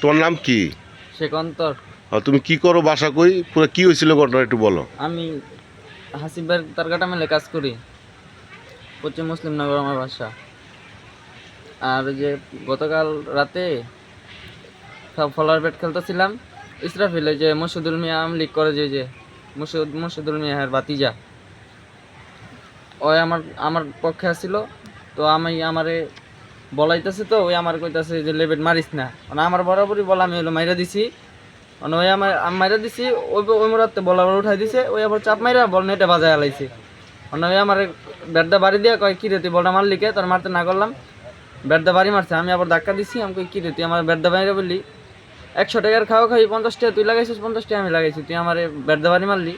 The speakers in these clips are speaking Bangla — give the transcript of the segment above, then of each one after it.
তোমার নাম কি? শেখ অন্তর। তুমি কি করো, বাসা কই, পুরো কি হয়েছিল ঘটনা একটু বলো। আমি হাসিবের তারকাটা মেলে কাজ করি, পশ্চিম মুসলিম নগর আমার বাসা। আর যে গতকাল রাতে ফলার ব্যাট খেলতেছিলাম, ইসরাফিল যে মসুদুল মিয়া আমলিক করে, যে মসুদুল মিয়ার ভাতিজা, ওই আমার আমার পক্ষে আসছিল। তো আমারে বলাইতেছে, তো ওই আমার কইতাছে যে লেবেট মারিস না, মানে আমার বরাবরই বলা, আমি হলো মাইরা দিছি, মানে ওই আমি মাইরা দিছি, ওই মোড়াতে বল আবার উঠাই দিছে, ওই আবার চাপ মাইরা বল নেটে বাজায় আলাইছে। মানে ওই আমার ব্যাটটা বাড়ি দিয়ে কয় কি রে তুই বলটা মারলি কে, তোর মারতে না করলাম, ব্যাটটা বাড়ি মারছে, আমি আবার ধাক্কা দিছি, আমি কই কি রে তুই আমার ব্যাটটা বাড়ি বললি, 100 টাকার খাওয়া খাই 50 টাকা তুই লাগাইছিস, 50 টাকা আমি লাগাইছি, তুই আমার ব্যাটটা বাড়ি মারলি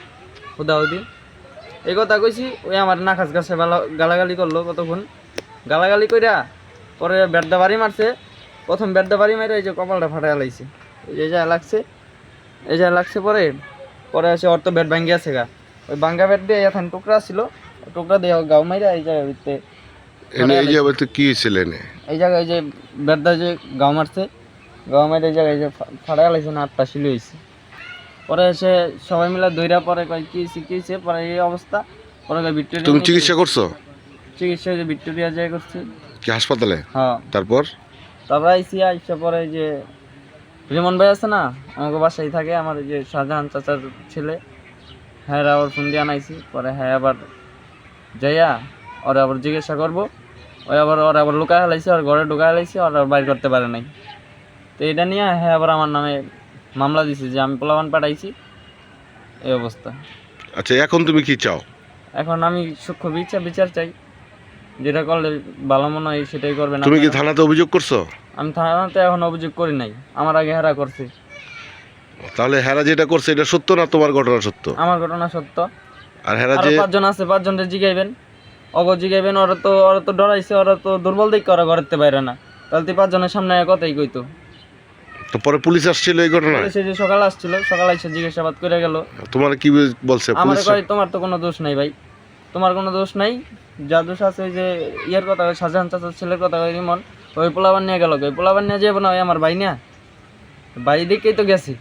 হুদাহুদি, এই কথা কইছি। ওই আমার নাকাজ গাছে গালাগালি করলো কতক্ষণ, গালাগালি কইরা পরে ব্যাটটা বাড়ি মারছে। প্রথম ব্যাটটা বাড়ি মারে এই যে কপালটা ফাটাই লাইছে, এই যা লাগছে, এই যা লাগছে। পরে পরে আছে ওর তো ব্যাট ভাঙ্গি আছে গা, ওই ভাঙ্গা ব্যাট দিয়ে এখন টুকরা ছিল, টুকরা দিয়ে গাও মাইরা এই জায়গায় ভিতরে এই যে বলতে কি হয়েছিল এনে? এই জায়গায় যে ব্যাটটা যে গাও মারছে, গাও মাইরা এই জায়গায় যে ফাটাই লাইছে না, 8টা শিলি হয়েছে। পরে এসে সবাই মিলে দইরা পরে কয় কি শিখিয়েছে, পরে এই অবস্থা। পরে ভিক্টোরিয়া, তুমি চিকিৎসা করছো? চিকিৎসা যে ভিক্টোরিয়া যায় করছি। কি হাসপাতালে? হ্যাঁ। তারপর আইসি আইসা পরে যে রিমন ভাই আছে না, আমাকে বাসায় থাকে, আমার যে শাহজাহান চাচার ছেলে, হ্যাঁ ওর ফোন দিয়ে আনাইছি। পরে হ্যাঁ আবার যাইয়া ওরা আবার জিজ্ঞাসা করবো, ওরা আবার লুকায় হেলাইছে, ওর ঘরে ঢুকায় হেলাইছে, ওরা বাইর করতে পারে নাই। তো এটা নিয়ে হ্যাঁ আবার আমার নামে মামলা দিছে যে আমি পোলাবান পাঠাইছি, এই অবস্থা। আচ্ছা, এখন তুমি কি চাও? এখন আমি সূক্ষ্ম বিচার চাই, যেটা করলে ভালো মনে হয় সেটাই করবেন। তুমি কি থানাতে অভিযোগ করছো? আমি থানাতে এখন অভিযোগ করি নাই, আমার আগে হেরা করছে। তাহলে হেরা যেটা করছে এটা সত্য না তোমার ঘটনা সত্য? আমার ঘটনা সত্য। আর হেরা আরো যে 5 জন আছে, 5 জনের জিগাইবেন, জিগাইবেন। ওরা তো ডরাইছে, ওরা তো দুর্বল দিক, ওরা ঘরেতে বাইরে না, তাহলে তো 5 জনের সামনে কথাই কইতো। তো পরে পুলিশ আসছিল এই ঘটনা? সে যে সকালে আসছিল, সকালে এসে জিজ্ঞাসাবাদ করে গেল। তোমার কি বলছে আমার পুলিশ? কয় তোমার তো কোনো দোষ নাই ভাই, তোমার কোনো দোষ নাই, যা দোষ আছে ওই যে ইয়ার কথা, শাহজাহান চাচার ছেলের কথা, ওই রিমন, ওই পোলাবান নিয়ে গেল, ওই পোলাবান নিয়ে যাবো না, ওই আমার ভাই না, ভাই দিকেই তো গেছি।